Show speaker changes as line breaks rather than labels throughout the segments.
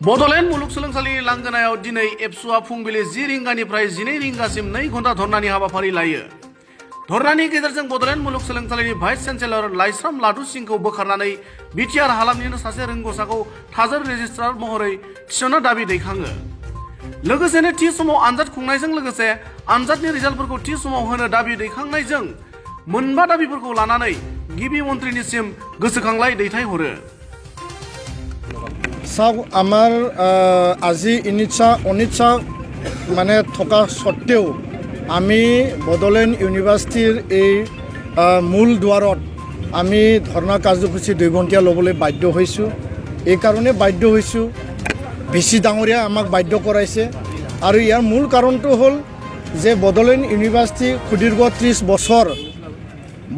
बड'लेण्ड मुलुगसोलोंसालिनि लांगोनायाव दिनै एबसुआ फुंबिलि 10 रिंगानिफ्राय 12 रिंगासिम 2 घन्टा धरनानि हाबाफारि लायो। धरनानि गेजेरजों बड'लेण्ड मुलुगसोलोंसालिनि भाइस चेन्सेलर लाइस्राम लादु सिंहखौ बोखारनानै बिटिआर हालामनिनो सासे रोंग'साखौ थाजोर रेजिस्ट्रार महरै थिसननो दाबि दैखाङो। लोगोसेनो थि समाव आनजाद खुंनायजों लोगोसे आनजादनि रिजाल्टफोरखौ थि समाव होनो दाबि दैखांनायजों मोनबा दाबिफोरखौ लानानै गिबि मन्थ्रिनिसिम गोसोखांलाइ दैथायहरो।
চাওক আমাৰ আজি অনিচ্ছা মানে থকা সত্ত্বেও আমি বডোলেণ্ড ইউনিভাৰ্চিটিৰ এই মূল দুৱাৰত আমি ধৰ্ণা কাৰ্যসূচী 2 ঘণ্টীয়া ল'বলৈ বাধ্য হৈছোঁ। এই কাৰণে বাধ্য হৈছোঁ, ভিচি ডাঙৰীয়াই আমাক বাধ্য কৰাইছে। আৰু ইয়াৰ মূল কাৰণটো হ'ল যে বডোলেণ্ড ইউনিভাৰ্চিটি সুদীৰ্ঘ 30 বছৰ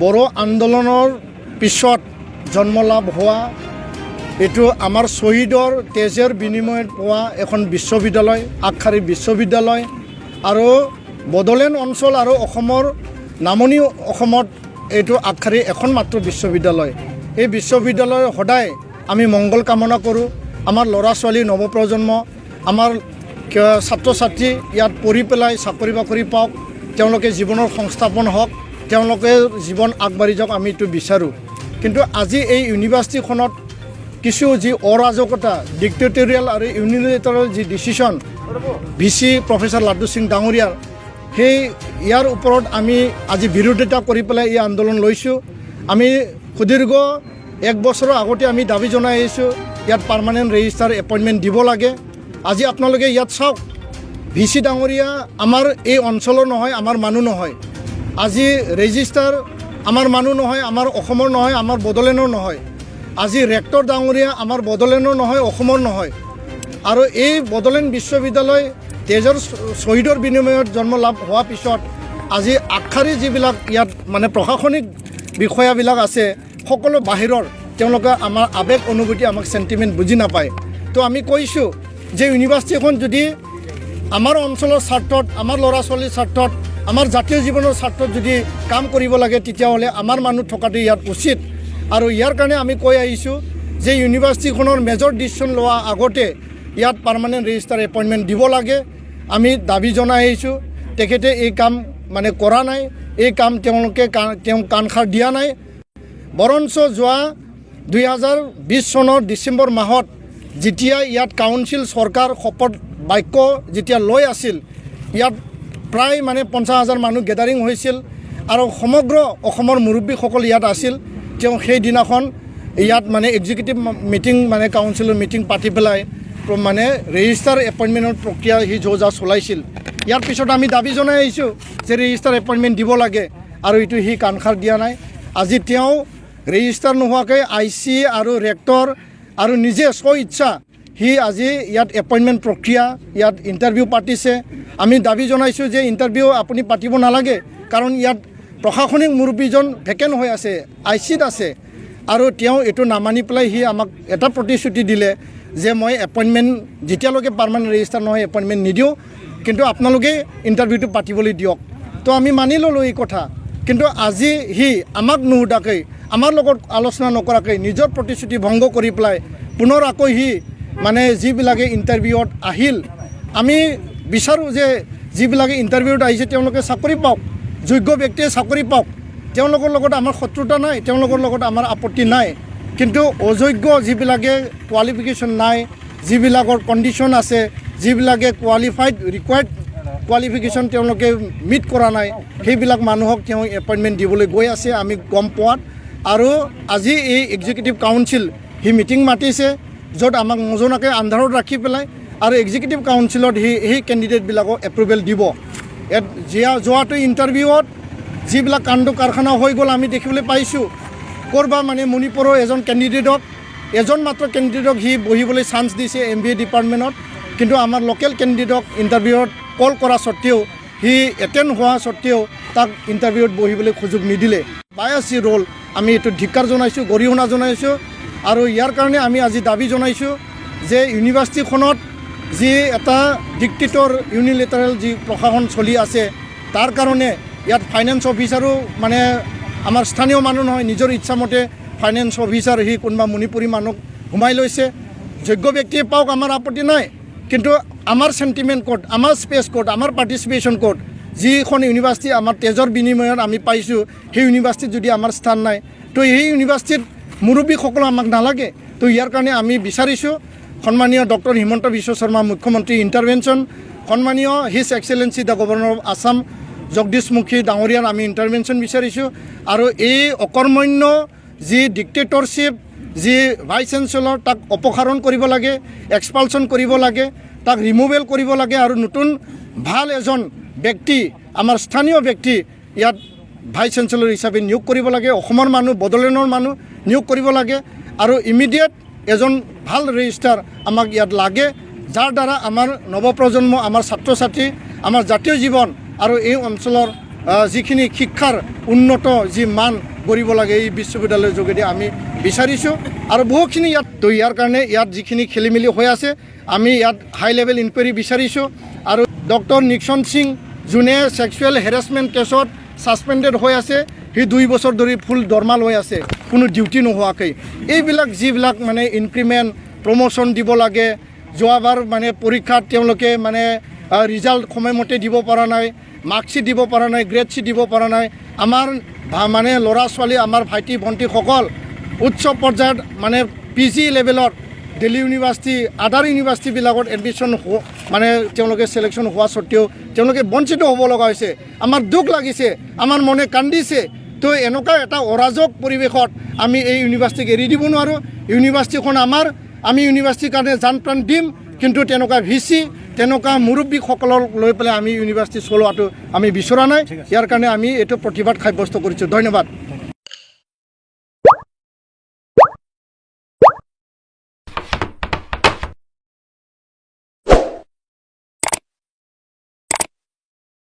বড়ো আন্দোলনৰ পিছত জন্ম লাভ হোৱা এইটো আমাৰ শ্বহীদৰ তেজৰ বিনিময়ত পোৱা এখন বিশ্ববিদ্যালয়, আগশাৰী বিশ্ববিদ্যালয়। আৰু বডোলেণ্ড অঞ্চল আৰু অসমৰ নামনি অসমত এইটো আগশাৰী এখন মাত্ৰ বিশ্ববিদ্যালয়। এই বিশ্ববিদ্যালয়ৰ সদায় আমি মংগল কামনা কৰোঁ। আমাৰ ল'ৰা ছোৱালী নৱপ্ৰজন্ম, আমাৰ ছাত্ৰ ছাত্ৰী ইয়াত পঢ়ি পেলাই চাকৰি বাকৰি পাওক, তেওঁলোকে জীৱনৰ সংস্থাপন হওক, তেওঁলোকে জীৱন আগবাঢ়ি যাওক, আমি এইটো বিচাৰোঁ। কিন্তু আজি এই ইউনিভাৰ্চিটিখনত কিছু যি অৰাজকতা, ডিক্টেটৰিয়েল আৰু ইউনিলেটাৰেল যি ডিচিশ্যন ভিচি প্ৰফেচাৰ লাড্ডু সিং ডাঙৰীয়াৰ, সেই ইয়াৰ ওপৰত আমি আজি বিৰোধিতা কৰি পেলাই এই আন্দোলন লৈছোঁ। আমি সুদীৰ্ঘ 1 বছৰৰ আগতে আমি দাবী জনাই আহিছোঁ ইয়াত পাৰ্মানেণ্ট ৰেজিষ্টাৰ এপইণ্টমেণ্ট দিব লাগে। আজি আপোনালোকে ইয়াত চাওক, ভিচি ডাঙৰীয়া আমাৰ এই অঞ্চলৰ নহয়, আমাৰ মানুহ নহয়। আজি ৰেজিষ্টাৰ আমাৰ মানুহ নহয়, আমাৰ অসমৰ নহয়, আমাৰ বডোলেণ্ডৰ নহয়। আজি ৰেক্টৰ ডাঙৰীয়া আমাৰ বডোলেণ্ডৰ নহয়, অসমৰ নহয়। আৰু এই বডোলেণ্ড বিশ্ববিদ্যালয় তেজৰ শ্বহীদৰ বিনিময়ত জন্ম লাভ হোৱাৰ পিছত আজি আগশাৰী যিবিলাক ইয়াত মানে প্ৰশাসনিক বিষয়াবিলাক আছে, সকলো বাহিৰৰ, তেওঁলোকে আমাৰ আৱেগ অনুভূতি, আমাক চেণ্টিমেণ্ট বুজি নাপায়। তো আমি কৈছোঁ যে ইউনিভাৰ্চিটিখন যদি আমাৰ অঞ্চলৰ স্বাৰ্থত, আমাৰ ল'ৰা ছোৱালীৰ স্বাৰ্থত, আমাৰ জাতীয় জীৱনৰ স্বাৰ্থত যদি কাম কৰিব লাগে, তেতিয়াহ'লে আমাৰ মানুহ থকাটো ইয়াত উচিত। আৰু ইয়াৰ কাৰণে আমি কৈ আহিছোঁ যে ইউনিভাৰ্চিটিখনৰ মেজৰ ডিচিশ্যন লোৱা আগতে ইয়াত পাৰ্মানেণ্ট ৰেজিষ্টাৰ এপইণ্টমেণ্ট দিব লাগে। আমি দাবী জনাই আহিছোঁ। তেখেতে এই কাম মানে কৰা নাই, এই কাম তেওঁলোকে কাণসাৰ দিয়া নাই। বৰঞ্চ যোৱা 2020 চনৰ ডিচেম্বৰ মাহত যেতিয়া ইয়াত কাউন্সিল চৰকাৰ শপত বাক্য যেতিয়া লৈ আছিল, ইয়াত প্ৰায় মানে 50,000 মানুহ গেডাৰিং হৈছিল আৰু সমগ্ৰ অসমৰ মুৰব্বীসকল ইয়াত আছিল। তেওঁ সেইদিনাখন ইয়াত মানে এক্সিকিউটিভ মিটিং, মানে কাউন্সিলৰ মিটিং পাতি পেলাই মানে ৰেজিষ্টাৰ এপইণ্টমেণ্টৰ প্ৰক্ৰিয়া সি যা চলাইছিল। ইয়াৰ পিছত আমি দাবী জনাই আহিছোঁ যে ৰেজিষ্টাৰ এপইণ্টমেণ্ট দিব লাগে, আৰু এইটো সি কাণসাৰ দিয়া নাই। আজি তেওঁ ৰেজিষ্টাৰ নোহোৱাকৈ IC আৰু ৰেক্টৰ আৰু নিজে স্ব ইচ্ছা সি আজি ইয়াত এপইণ্টমেণ্ট প্ৰক্ৰিয়া, ইয়াত ইণ্টাৰভিউ পাতিছে। আমি দাবী জনাইছোঁ যে ইণ্টাৰভিউ আপুনি পাতিব নালাগে, কাৰণ ইয়াত প্ৰশাসনিক মুৰব্বীজন ভেকেণ্ট হৈ আছে, ICত আছে। আৰু তেওঁ এইটো নামানি পেলাই সি আমাক এটা প্ৰতিশ্ৰুতি দিলে যে মই এপইণ্টমেণ্ট যেতিয়ালৈকে পাৰ্মানেণ্ট ৰেজিষ্টাৰ নহয় এপইণ্টমেণ্ট নিদিওঁ, কিন্তু আপোনালোকে ইণ্টাৰভিউটো পাতিবলৈ দিয়ক। তো আমি মানি ল'লোঁ এই কথা। কিন্তু আজি সি আমাক নুসুধাকৈ, আমাৰ লগত আলোচনা নকৰাকৈ নিজৰ প্ৰতিশ্ৰুতি ভংগ কৰি পেলাই পুনৰ আকৌ সি মানে যিবিলাকে ইণ্টাৰভিউত আহিল, আমি বিচাৰোঁ যে যিবিলাকে ইণ্টাৰভিউত আহিছে তেওঁলোকে চাকৰি পাওক, যোগ্য ব্যক্তিয়ে চাকৰি পাওক। তেওঁলোকৰ লগত আমাৰ শত্ৰুতা নাই, তেওঁলোকৰ লগত আমাৰ আপত্তি নাই। কিন্তু অযোগ্য যিবিলাকে কোৱালিফিকেশ্যন নাই, যিবিলাকৰ কণ্ডিশ্যন আছে, যিবিলাকে কোৱালিফাইড ৰিকুৱাৰ্ড কোৱালিফিকেশ্যন তেওঁলোকে মিট কৰা নাই, সেইবিলাক মানুহক তেওঁ এপইণ্টমেণ্ট দিবলৈ গৈ আছে আমি গম পোৱাত। আৰু আজি এই এক্সিকিউটিভ কাউন্সিল সি মিটিং মাতিছে, য'ত আমাক নজনাকৈ আন্ধাৰত ৰাখি পেলাই, আৰু এক্সিকিউটিভ কাউন্সিলত সেই কেণ্ডিডেটবিলাকক এপ্ৰুভেল দিব। যোৱাটো ইণ্টাৰভিউত যিবিলাক কাণ্ড কাৰখানা হৈ গ'ল আমি দেখিবলৈ পাইছোঁ। ক'ৰবা মানে মণিপুৰৰ এজন কেণ্ডিডেটক, এজন মাত্ৰ কেণ্ডিডেটক সি বহিবলৈ চান্স দিছে MBA ডিপাৰ্টমেণ্টত, কিন্তু আমাৰ লোকেল কেণ্ডিডেটক ইণ্টাৰভিউত কল কৰা স্বত্তেও, সি এটেণ্ড হোৱা স্বত্তেও তাক ইণ্টাৰভিউত বহিবলৈ সুযোগ নিদিলে। বায়াসী ৰোল, আমি এইটো ধিক্কাৰ জনাইছোঁ, গৰিহণা জনাইছোঁ। আৰু ইয়াৰ কাৰণে আমি আজি দাবী জনাইছোঁ যে ইউনিভাৰ্চিটিখনত যি এটা ডিক্টেটৰ ইউনিলেটাৰেল যি প্ৰশাসন চলি আছে, তাৰ কাৰণে ইয়াত ফাইনেন্স অফিচাৰো মানে আমাৰ স্থানীয় মানুহ নহয়, নিজৰ ইচ্ছামতে ফাইনেন্স অফিচাৰ সি কোনোবা মণিপুৰী মানুহক সোমাই লৈছে। যোগ্য ব্যক্তিয়ে পাওক, আমাৰ আপত্তি নাই, কিন্তু আমাৰ চেণ্টিমেণ্ট ক'ত, আমাৰ স্পেচ ক'ত, আমাৰ পাৰ্টিচিপেশ্যন ক'ত? যিখন ইউনিভাৰ্চিটি আমাৰ তেজৰ বিনিময়ত আমি পাইছোঁ, সেই ইউনিভাৰ্চিটিত যদি আমাৰ স্থান নাই, তো সেই ইউনিভাৰ্চিটিত মুৰব্বীসকল আমাক নালাগে। তো ইয়াৰ কাৰণে আমি বিচাৰিছোঁ সন্মানীয় ডক্টৰ হিমন্ত বিশ্ব শৰ্মা মুখ্যমন্ত্ৰী ইণ্টাৰভেনশ্যন, সন্মানীয় his excellency the governor of Assam Jagdish Mukhi ডাঙৰীয়াৰ আমি ইণ্টাৰভেনশ্যন বিচাৰিছোঁ। আৰু এই অকৰ্মণ্য যি ডিক্টেটৰশ্বিপ, যি ভাইচ চেঞ্চেলৰ, তাক অপসাৰণ কৰিব লাগে, এক্সপালশ্যন কৰিব লাগে, তাক ৰিমুভেল কৰিব লাগে, আৰু নতুন ভাল এজন ব্যক্তি, আমাৰ স্থানীয় ব্যক্তি ইয়াত ভাইচ চেঞ্চেলৰ হিচাপে নিয়োগ কৰিব লাগে। অসমৰ মানুহ, বড়োলেণ্ডৰ মানুহ নিয়োগ কৰিব লাগে, আৰু ইমিডিয়েট এজন ভাল ৰেজিষ্ট্ৰাৰ আমাক ইয়াত লাগে, যাৰ দ্বাৰা আমাৰ নৱপ্ৰজন্ম, আমাৰ ছাত্ৰ ছাত্ৰী, আমাৰ জাতীয় জীৱন আৰু এই অঞ্চলৰ যিখিনি শিক্ষাৰ উন্নত যি মান কৰিব লাগে, এই বিশ্ববিদ্যালয়ৰ যোগেদি আমি বিচাৰিছোঁ। আৰু বহুখিনি ইয়াত, তো ইয়াৰ কাৰণে ইয়াত যিখিনি খেলি মেলি হৈ আছে, আমি ইয়াত হাই লেভেল ইনকুৱাৰী বিচাৰিছোঁ। আৰু ডক্টৰ নিক্সন সিং, যোনে ছেক্সুৱেল হেৰাছমেণ্ট কেছত ছাছপেণ্ডেড হৈ আছে, সি 2 বছৰ ধৰি ফুল দৰমহা লৈ আছে, কোনো ডিউটি নোহোৱাকৈ। এইবিলাক যিবিলাক মানে ইনক্ৰিমেণ্ট, প্ৰমোশ্যন দিব লাগে, যোৱাবাৰ মানে পৰীক্ষাত তেওঁলোকে মানে ৰিজাল্ট সময়মতে দিব পৰা নাই, মাৰ্কশ্বিট দিব পৰা নাই, গ্ৰেড শ্বীট দিব পৰা নাই। আমাৰ মানে ল'ৰা ছোৱালী, আমাৰ ভাইটি ভণ্টিসকল উচ্চ পৰ্যায়ত মানে PG লেভেলত দিল্লী ইউনিভাৰ্চিটি, আদাৰ ইউনিভাৰ্চিটিবিলাকত এডমিশ্যন মানে তেওঁলোকে ছিলেকশ্যন হোৱা স্বত্তেও তেওঁলোকে বঞ্চিত হ'ব লগা হৈছে। আমাৰ দুখ লাগিছে, আমাৰ মনে কান্দিছে। তো এনেকুৱা এটা অৰাজক পৰিৱেশত আমি এই ইউনিভাৰ্চিটিক এৰি দিব নোৱাৰোঁ। ইউনিভাৰ্চিটিখন আমাৰ, আমি ইউনিভাৰ্চিটিৰ কাৰণে জান প্ৰাণ দিম, কিন্তু তেনেকুৱা VC, তেনেকুৱা মুৰব্বীসকলক লৈ পেলাই আমি ইউনিভাৰ্চিটি চলোৱাটো আমি বিচৰা নাই। ইয়াৰ কাৰণে আমি এইটো প্ৰতিবাদ সাব্যস্ত কৰিছোঁ। ধন্যবাদ।